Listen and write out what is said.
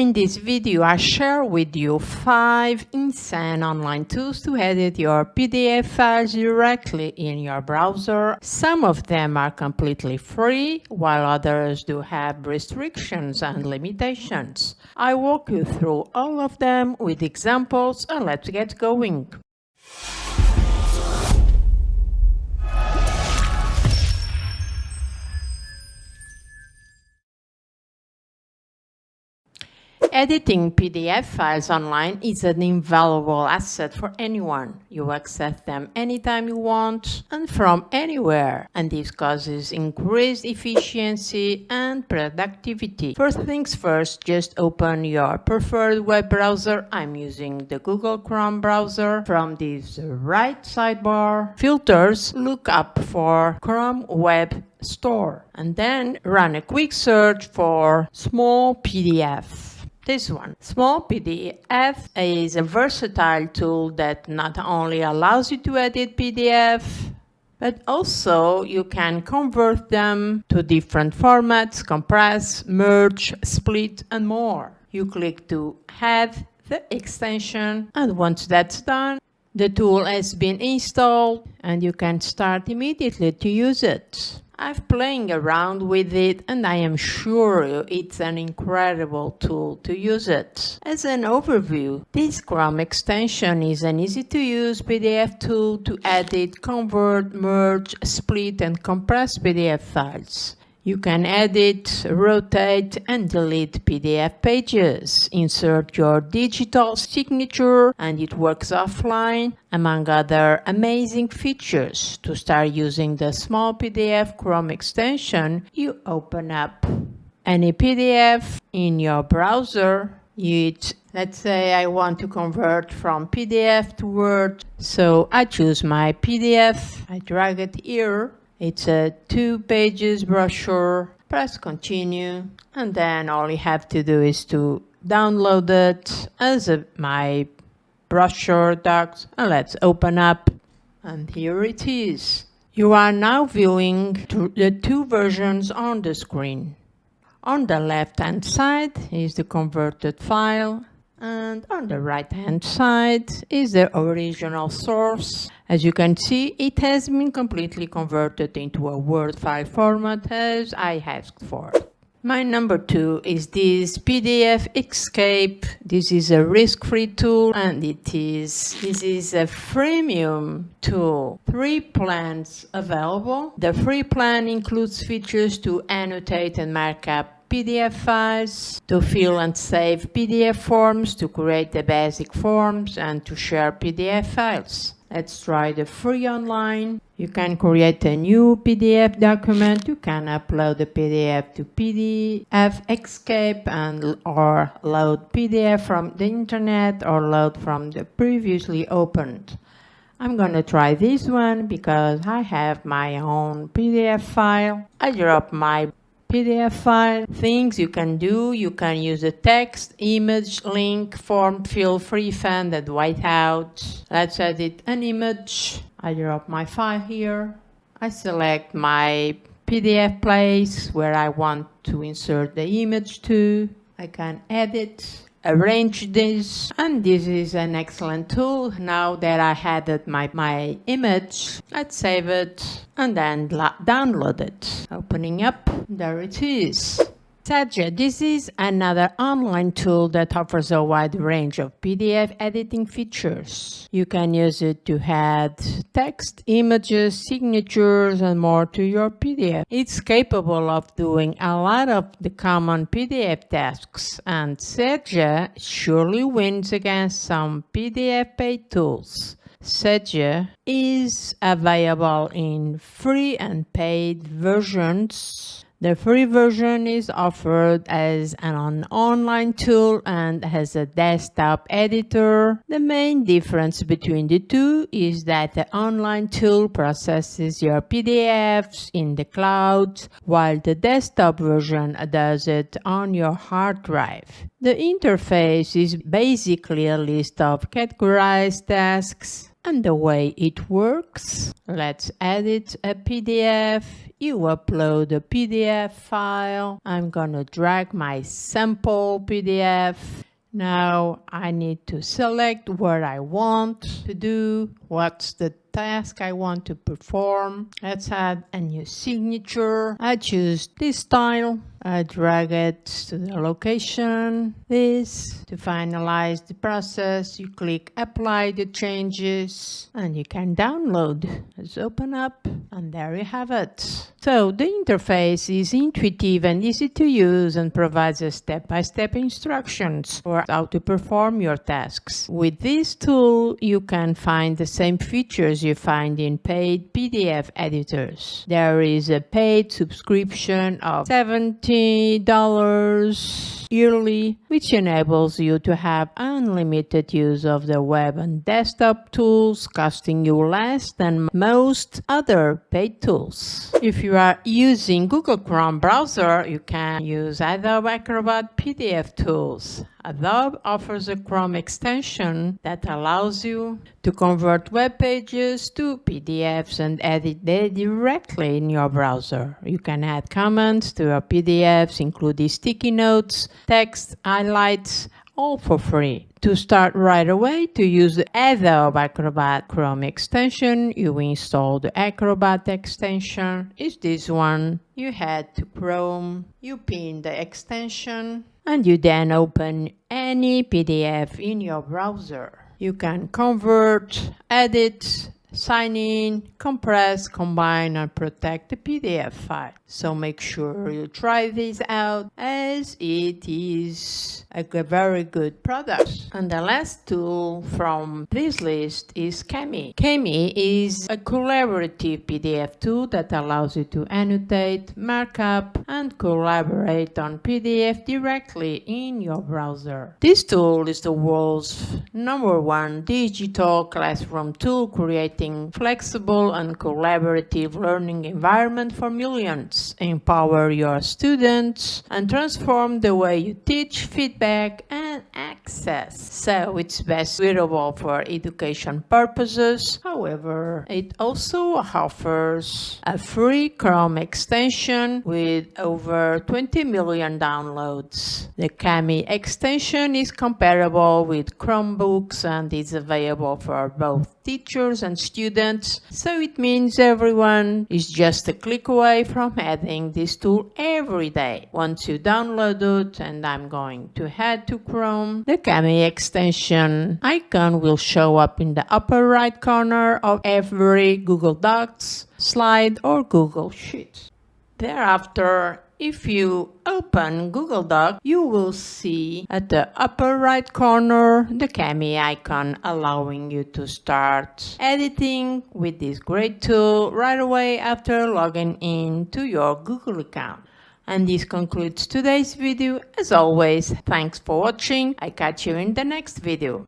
In this video, I share with you 5 insane online tools to edit your PDF files directly in your browser. Some of them are completely free, while others do have restrictions and limitations. I walk you through all of them with examples, and let's get going. Editing PDF files online is an invaluable asset for anyone. You access them anytime you want and from anywhere, and this causes increased efficiency and productivity. First things first, just open your preferred web browser. I'm using the Google Chrome browser. From this right sidebar, filters, look up for Chrome Web Store and then run a quick search for Small PDF. This one. Small PDF is a versatile tool that not only allows you to edit PDF, but also you can convert them to different formats, compress, merge, split, and more. You click to add the extension, and once that's done, the tool has been installed and you can start immediately to use it. I've playing around with it and I am sure it's an incredible tool to use it. As an overview, this Chrome extension is an easy-to-use PDF tool to edit, convert, merge, split, and compress PDF files. You can edit, rotate, and delete PDF pages, insert your digital signature, and it works offline, among other amazing features. To start using the Small PDF Chrome extension, you open up any PDF in your browser. Let's say I want to convert from PDF to Word, so I choose my PDF, I drag it here. It's a 2-pages brochure. Press continue, and then all you have to do is to download it as my brochure docs. And let's open up, and here it is. You are now viewing the 2 versions on the screen. On the left-hand side is the converted file, and on the right-hand side is the original source. As you can see, it has been completely converted into a Word file format as I asked for. My number 2 is this PDF Escape. This is a risk-free tool, and this is a freemium tool. 3 plans available. The free plan includes features to annotate and mark up PDF files, to fill and save PDF forms, to create the basic forms, and to share PDF files. Let's try the free online. You can create a new PDF document. You can upload the PDF to PDF Escape or load PDF from the internet or load from the previously opened. I'm gonna try this one because I have my own PDF file. I drop my PDF file. Things you can do: you can use a text, image, link, form, fill, free fan, and whiteout. Let's edit an image. I drop my file here. I select my PDF place where I want to insert the image to. I can edit, arrange this, and this is an excellent tool. Now that I added my image, let's save it and then download it. Opening up, there it is. Sedge. This is another online tool that offers a wide range of PDF editing features. You can use it to add text, images, signatures, and more to your PDF. It's capable of doing a lot of the common PDF tasks, and Sedge surely wins against some PDF paid tools. Sedge is available in free and paid versions. The free version is offered as an online tool and has a desktop editor. The main difference between the two is that the online tool processes your PDFs in the cloud, while the desktop version does it on your hard drive. The interface is basically a list of categorized tasks And the way it works, let's edit a PDF. You upload a PDF file. I'm gonna drag my sample PDF. Now I need to select what I want to do, what's the task I want to perform. Let's add a new signature. I choose this style. I drag it to the location. This. To finalize the process, you click apply the changes and you can download. Let's open up and there you have it. So the interface is intuitive and easy to use and provides a step-by-step instructions for how to perform your tasks. With this tool, you can find the same features you find in paid PDF editors. There is a paid subscription of $70 yearly, which enables you to have unlimited use of the web and desktop tools, costing you less than most other paid tools. If you are using Google Chrome browser, you can use Adobe Acrobat PDF tools. Adobe offers a Chrome extension that allows you to convert web pages to PDFs and edit them directly in your browser. You can add comments to your PDFs, including sticky notes, text, highlights, all for free. To start right away, to use the Adobe Acrobat Chrome extension, you install the Acrobat extension. It's this one. You head to Chrome, you pin the extension, and you then open any PDF in your browser. You can convert, edit, sign in, compress, combine, and protect the PDF file. So make sure you try this out as it is a very good product. And the last tool from this list is Kami. Kami is a collaborative PDF tool that allows you to annotate, markup, and collaborate on PDF directly in your browser. This tool is the world's #1 digital classroom tool, creating flexible and collaborative learning environment for millions. Empower your students and transform the way you teach, feedback, and access. So it's best suitable for education purposes. However, it also offers a free Chrome extension with over 20 million downloads. The Kami extension is compatible with Chromebooks and is available for both teachers and students, so it means everyone is just a click away from adding this tool every day. Once you download it, and I'm going to head to Chrome, the Kami extension icon will show up in the upper right corner of every Google Docs, slide, or Google Sheet. Thereafter, if you open Google Doc, you will see at the upper right corner the Kami icon, allowing you to start editing with this great tool right away after logging in to your Google account. And this concludes today's video. As always, thanks for watching. I catch you in the next video.